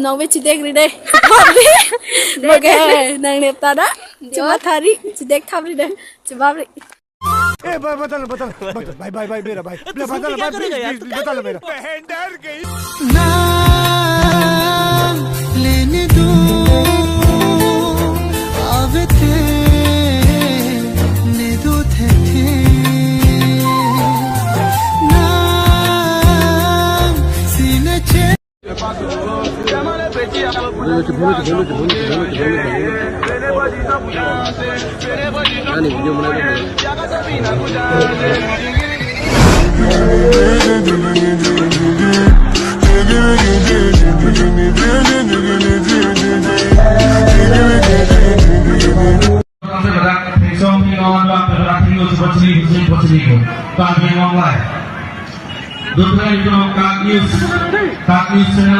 nấu với chị đen đi đây ok nàng đẹp ta đó chị bắt thà đi chị đen thăm đi đây chị bắt đi ए बता भाई भाई भाई मेरा भाई बता मेरा बहन डर गई नाम लेने दो आवे थे ने दो थे नाम सीने चे Doon tayo ng Cut News Channel.